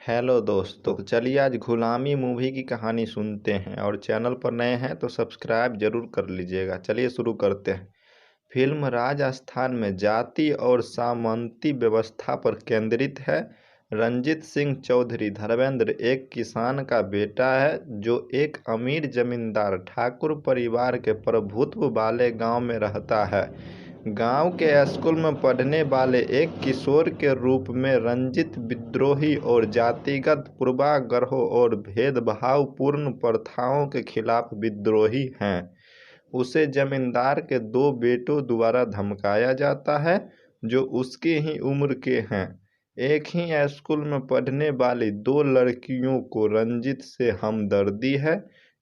Hello दोस्तों, तो चलिए आज गुलामी मूवी की कहानी सुनते हैं। और चैनल पर नए हैं तो सब्सक्राइब जरूर कर लीजिएगा। चलिए शुरू करते हैं। फिल्म राजस्थान में जाति और सामंती व्यवस्था पर केंद्रित है। रंजीत सिंह चौधरी धर्मेंद्र एक किसान का बेटा है जो एक अमीर जमींदार ठाकुर परिवार के प्रभुत्व वाले गांव में रहता है। गांव के स्कूल में पढ़ने वाले एक किशोर के रूप में रंजीत विद्रोही और जातिगत पूर्वाग्रहों और भेदभावपूर्ण प्रथाओं के खिलाफ विद्रोही हैं। उसे जमींदार के दो बेटों द्वारा धमकाया जाता है जो उसकी ही उम्र के हैं। एक ही स्कूल में पढ़ने वाली दो लड़कियों को रंजीत से हमदर्दी है।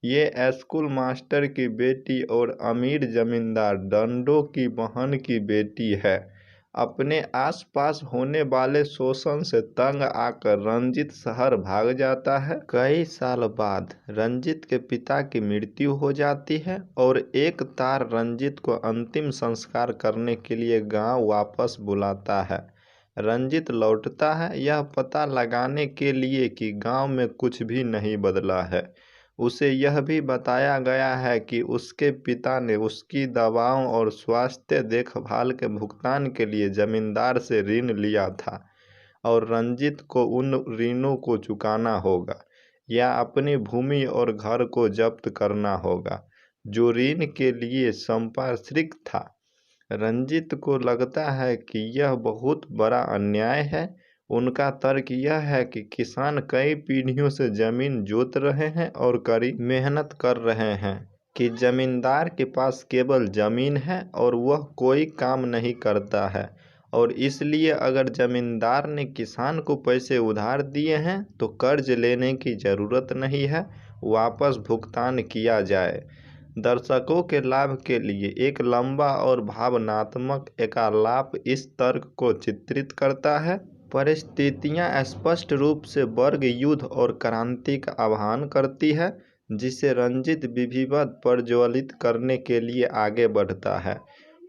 ये स्कूल मास्टर की बेटी और अमीर जमींदार डंडो की बहन की बेटी है। अपने आसपास होने वाले शोषण से तंग आकर रंजीत शहर भाग जाता है। कई साल बाद रंजीत के पिता की मृत्यु हो जाती है और एक तार रंजीत को अंतिम संस्कार करने के लिए गांव वापस बुलाता है। रंजीत लौटता है यह पता लगाने के लिए कि गांव में कुछ भी नहीं बदला है। उसे यह भी बताया गया है कि उसके पिता ने उसकी दवाओं और स्वास्थ्य देखभाल के भुगतान के लिए जमींदार से ऋण लिया था और रंजीत को उन ऋणों को चुकाना होगा या अपनी भूमि और घर को जब्त करना होगा जो ऋण के लिए संपार्श्विक था। रंजीत को लगता है कि यह बहुत बड़ा अन्याय है। उनका तर्क यह है कि किसान कई पीढ़ियों से जमीन जोत रहे हैं और कड़ी मेहनत कर रहे हैं कि जमींदार के पास केवल जमीन है और वह कोई काम नहीं करता है, और इसलिए अगर जमींदार ने किसान को पैसे उधार दिए हैं तो कर्ज लेने की ज़रूरत नहीं है, वापस भुगतान किया जाए। दर्शकों के लाभ के लिए एक लंबा और भावनात्मक एकालाप इस तर्क को चित्रित करता है। परिस्थितियां स्पष्ट रूप से वर्ग युद्ध और क्रांति का आह्वान करती है जिसे रंजीत विधिवत प्रज्वलित करने के लिए आगे बढ़ता है।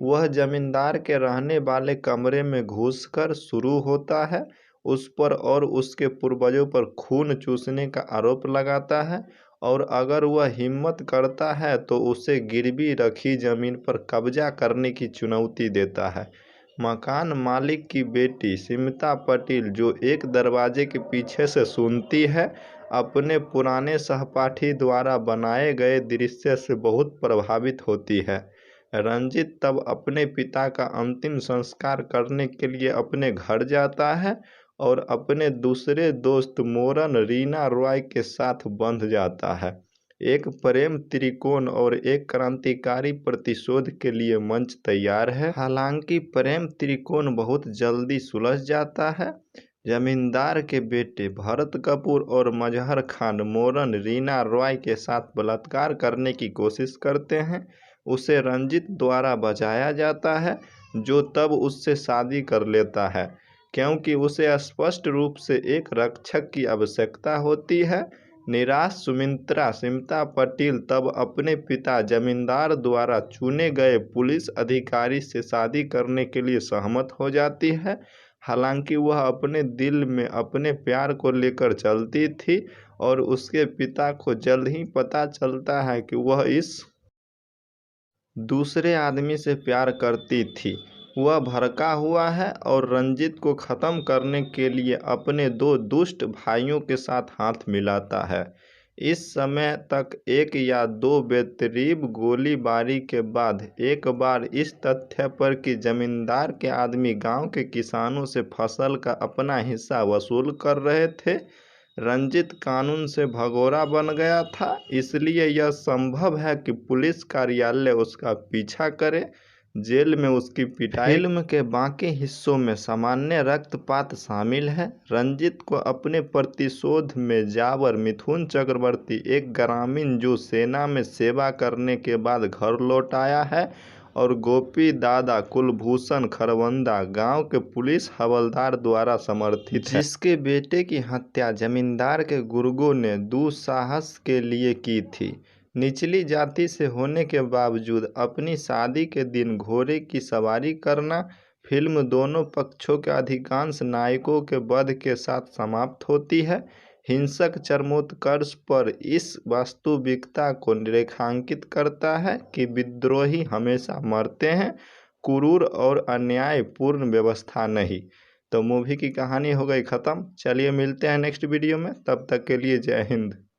वह जमींदार के रहने वाले कमरे में घुसकर शुरू होता है, उस पर और उसके पूर्वजों पर खून चूसने का आरोप लगाता है और अगर वह हिम्मत करता है तो उसे गिरवी रखी जमीन पर कब्जा करने की चुनौती देता है। मकान मालिक की बेटी सिमता पटेल, जो एक दरवाजे के पीछे से सुनती है, अपने पुराने सहपाठी द्वारा बनाए गए दृश्य से बहुत प्रभावित होती है। रंजीत तब अपने पिता का अंतिम संस्कार करने के लिए अपने घर जाता है और अपने दूसरे दोस्त मोरन रीना रॉय के साथ बंध जाता है। एक प्रेम त्रिकोण और एक क्रांतिकारी प्रतिशोध के लिए मंच तैयार है। हालांकि प्रेम त्रिकोण बहुत जल्दी सुलझ जाता है। जमींदार के बेटे भरत कपूर और मजहर खान मोरन रीना रॉय के साथ बलात्कार करने की कोशिश करते हैं। उसे रंजीत द्वारा बचाया जाता है जो तब उससे शादी कर लेता है क्योंकि उसे स्पष्ट रूप से एक रक्षक की आवश्यकता होती है। निराश सुमित्रा सिमता पटेल तब अपने पिता जमींदार द्वारा चुने गए पुलिस अधिकारी से शादी करने के लिए सहमत हो जाती है। हालांकि वह अपने दिल में अपने प्यार को लेकर चलती थी और उसके पिता को जल्द ही पता चलता है कि वह इस दूसरे आदमी से प्यार करती थी। वह भड़का हुआ है और रंजीत को ख़त्म करने के लिए अपने दो दुष्ट भाइयों के साथ हाथ मिलाता है। इस समय तक एक या दो बेतरतीब गोलीबारी के बाद एक बार इस तथ्य पर कि जमींदार के आदमी गांव के किसानों से फसल का अपना हिस्सा वसूल कर रहे थे, रंजीत कानून से भगोड़ा बन गया था। इसलिए यह संभव है कि पुलिस कार्यालय उसका पीछा करे। जेल में उसकी पिटाई। फिल्म के बाकी हिस्सों में सामान्य रक्तपात शामिल है। रंजीत को अपने प्रतिशोध में जावर मिथुन चक्रवर्ती, एक ग्रामीण जो सेना में सेवा करने के बाद घर लौट आया है, और गोपी दादा कुलभूषण खरवंदा गांव के पुलिस हवलदार द्वारा समर्थित है, जिसके बेटे की हत्या जमींदार के गुर्गों ने दुस्साहस के लिए की थी। निचली जाति से होने के बावजूद अपनी शादी के दिन घोड़े की सवारी करना फिल्म दोनों पक्षों के अधिकांश नायकों के वध के साथ समाप्त होती है। हिंसक चरमोत्कर्ष पर इस वास्तविकता को रेखांकित करता है कि विद्रोही हमेशा मरते हैं, क्रूर और अन्यायपूर्ण व्यवस्था नहीं। तो मूवी की कहानी हो गई ख़त्म। चलिए मिलते हैं नेक्स्ट वीडियो में, तब तक के लिए जय हिंद।